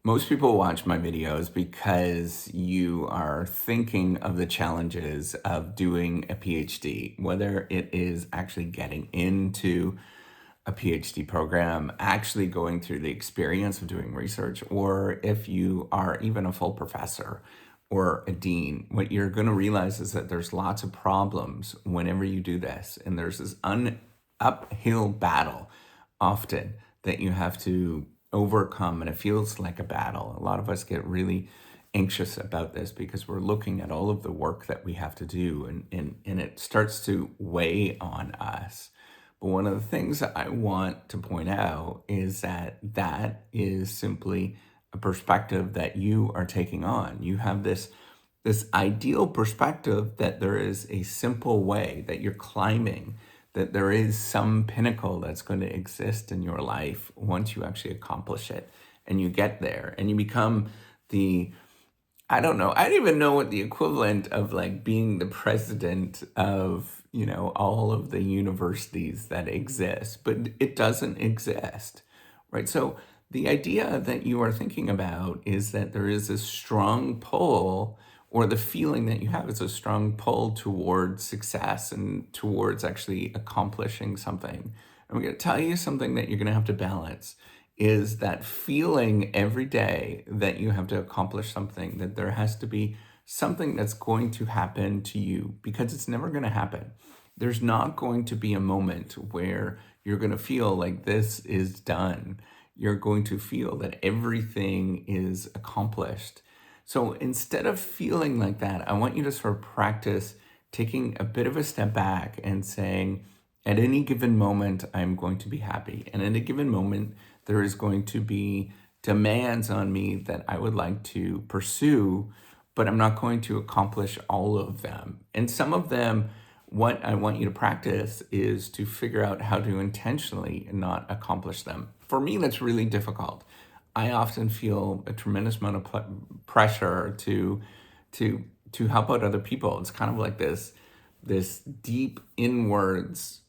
Most people watch my videos because you are thinking of the challenges of doing a PhD, whether it is actually getting into a PhD program, actually going through the experience of doing research, or if you are even a full professor or a dean. What you're going to realize is that there's lots of problems whenever you do this, and there's this uphill battle often that you have to overcome, and it feels like a battle. A lot of us get really anxious about this because we're looking at all of the work that we have to do, and it starts to weigh on us. But one of the things that I want to point out is that that is simply a perspective that you are taking on. You have this ideal perspective that there is a simple way that you're climbing, that there is some pinnacle that's going to exist in your life once you actually accomplish it and you get there and you become the I don't know. I don't even know what the equivalent of like being the president of, all of the universities that exist, but it doesn't exist, right? So the idea that you are thinking about is that there is a strong pull, or the feeling that you have is a strong pull towards success and towards actually accomplishing something. I'm going to tell you something that you're going to have to balance is that feeling every day that you have to accomplish something, that there has to be something that's going to happen to you, because it's never going to happen. There's not going to be a moment where you're going to feel like this is done. You're going to feel that everything is accomplished. So instead of feeling like that, I want you to sort of practice taking a bit of a step back and saying, at any given moment, I'm going to be happy. And at a given moment, there is going to be demands on me that I would like to pursue, but I'm not going to accomplish all of them. And some of them, what I want you to practice is to figure out how to intentionally not accomplish them. For me, that's really difficult. I often feel a tremendous amount of pressure to help out other people. It's kind of like this deep inwards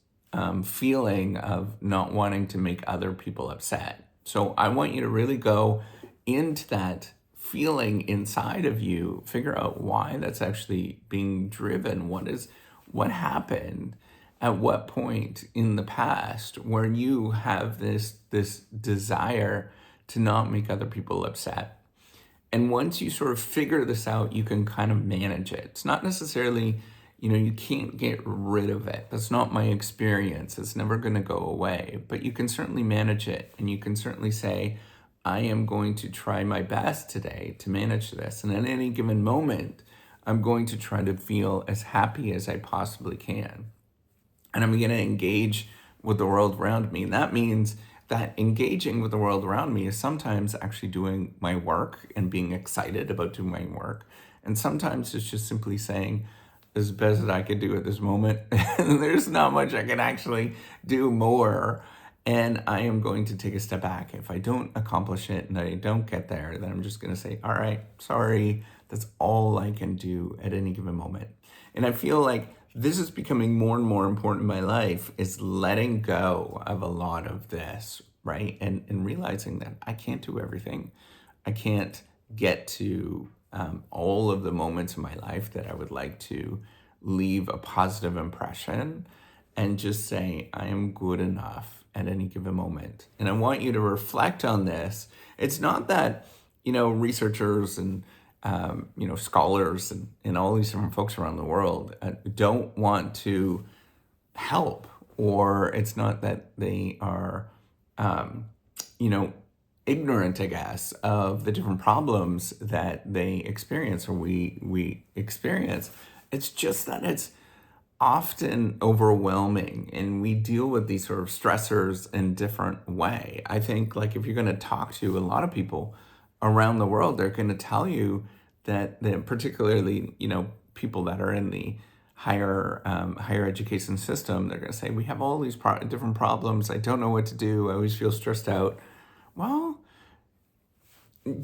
feeling of not wanting to make other people upset. So I want you to really go into that feeling inside of you, figure out why that's actually being driven. What happened at what point in the past where you have this desire to not make other people upset. And once you sort of figure this out, you can kind of manage it. It's not necessarily, you can't get rid of it. That's not my experience. It's never going to go away. But you can certainly manage it. And you can certainly say, I am going to try my best today to manage this. And at any given moment, I'm going to try to feel as happy as I possibly can. And I'm going to engage with the world around me. And that means that engaging with the world around me is sometimes actually doing my work and being excited about doing my work. And sometimes it's just simply saying, as best as I can do at this moment, there's not much I can actually do more. And I am going to take a step back. If I don't accomplish it and I don't get there, then I'm just going to say, all right, sorry, that's all I can do at any given moment. And I feel like this is becoming more and more important in my life, is letting go of a lot of this, right? And realizing that I can't do everything. I can't get to all of the moments in my life that I would like to leave a positive impression, and just say, I am good enough at any given moment. And I want you to reflect on this. It's not that, researchers and scholars and all these different folks around the world don't want to help, or it's not that they are, ignorant, I guess, of the different problems that they experience, or we experience. It's just that it's often overwhelming, and we deal with these sort of stressors in a different way. I think, like, if you're going to talk to a lot of people around the world, they're going to tell you that particularly, people that are in the higher education system, they're going to say, we have all these different problems. I don't know what to do. I always feel stressed out. Well,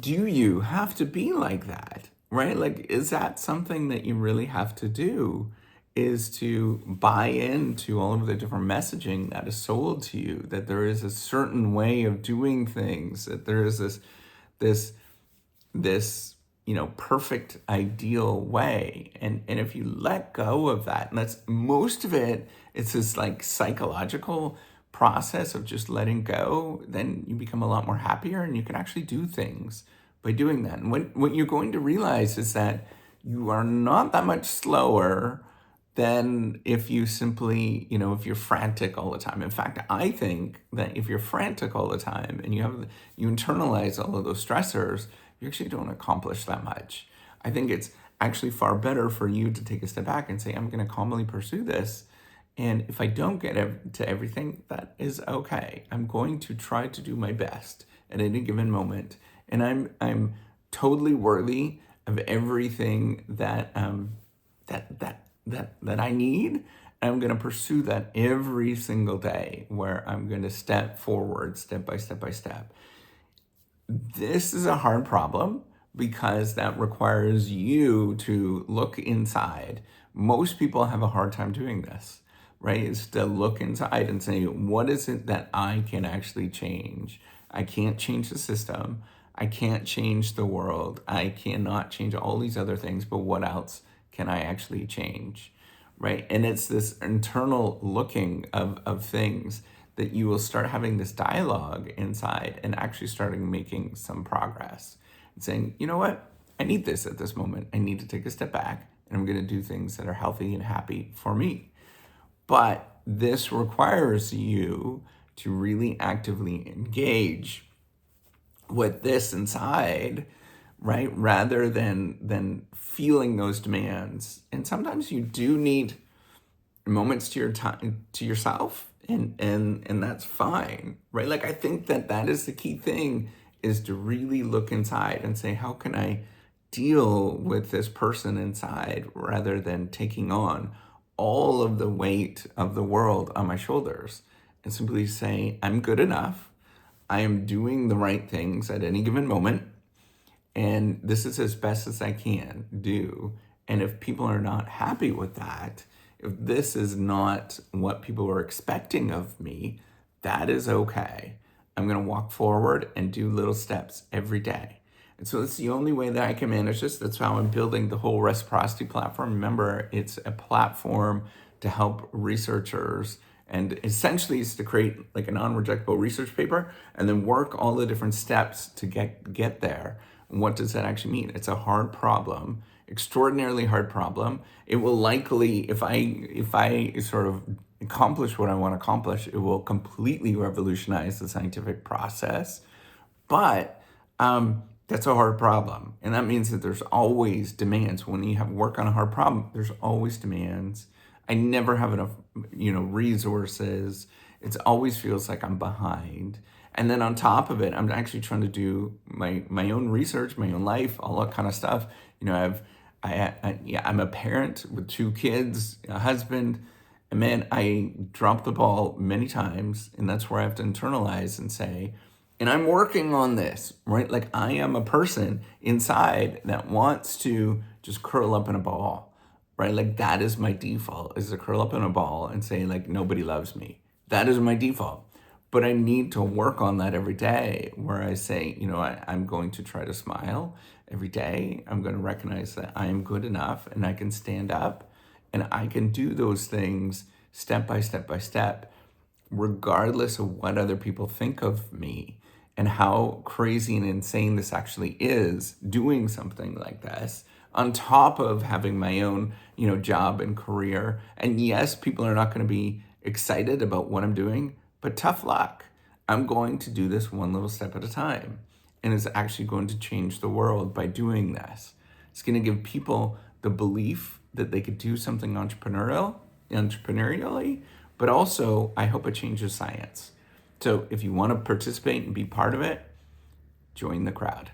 do you have to be like that, right? Like, is that something that you really have to do? Is to buy into all of the different messaging that is sold to you, that there is a certain way of doing things, that there is this this, perfect ideal way. And if you let go of that, and that's most of it, it's this like psychological process of just letting go, then you become a lot more happier and you can actually do things by doing that. And what you're going to realize is that you are not that much slower than if you simply, if you're frantic all the time. In fact, I think that if you're frantic all the time and you internalize all of those stressors, you actually don't accomplish that much. I think it's actually far better for you to take a step back and say, I'm going to calmly pursue this. And if I don't get to everything, that is okay. I'm going to try to do my best at any given moment. And I'm totally worthy of everything that that I need. I'm going to pursue that every single day, where I'm going to step forward, step by step by step. This is a hard problem because that requires you to look inside. Most people have a hard time doing this, right? Is to look inside and say, what is it that I can actually change? I can't change the system. I can't change the world. I cannot change all these other things, but what else can I actually change, right? And it's this internal looking of things that you will start having this dialogue inside and actually starting making some progress and saying, you know what? I need this at this moment. I need to take a step back and I'm going to do things that are healthy and happy for me. But this requires you to really actively engage with this inside, right? Rather than feeling those demands. And sometimes you do need moments to your time, to yourself, and that's fine, right? Like, I think that is the key thing, is to really look inside and say, how can I deal with this person inside, rather than taking on all of the weight of the world on my shoulders, and simply say, I'm good enough. I am doing the right things at any given moment, and this is as best as I can do. And if people are not happy with that, if this is not what people are expecting of me, that is okay. I'm going to walk forward and do little steps every day. And so it's the only way that I can manage this. That's how I'm building the whole reciprocity platform. Remember, it's a platform to help researchers, and essentially it's to create like a non-rejectable research paper and then work all the different steps to get there. And what does that actually mean? It's a hard problem, extraordinarily hard problem. It will likely, if I sort of accomplish what I want to accomplish, it will completely revolutionize the scientific process. But that's a hard problem. And that means that there's always demands. When you have work on a hard problem, there's always demands. I never have enough, resources. It always feels like I'm behind. And then on top of it, I'm actually trying to do my own research, my own life, all that kind of stuff. I'm a parent with 2 kids, a husband, and man, I dropped the ball many times, and that's where I have to internalize and say, and I'm working on this, right? Like, I am a person inside that wants to just curl up in a ball, right? Like, that is my default, is to curl up in a ball and say, like, nobody loves me. That is my default. But I need to work on that every day, where I say, I'm going to try to smile every day. I'm going to recognize that I am good enough and I can stand up and I can do those things step by step by step, regardless of what other people think of me and how crazy and insane this actually is, doing something like this on top of having my own, job and career. And yes, people are not going to be excited about what I'm doing, but tough luck. I'm going to do this one little step at a time. And it's actually going to change the world by doing this. It's going to give people the belief that they could do something entrepreneurially, but also I hope it changes science. So if you want to participate and be part of it, join the crowd.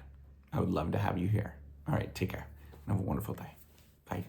I would love to have you here. All right, take care and have a wonderful day. Bye.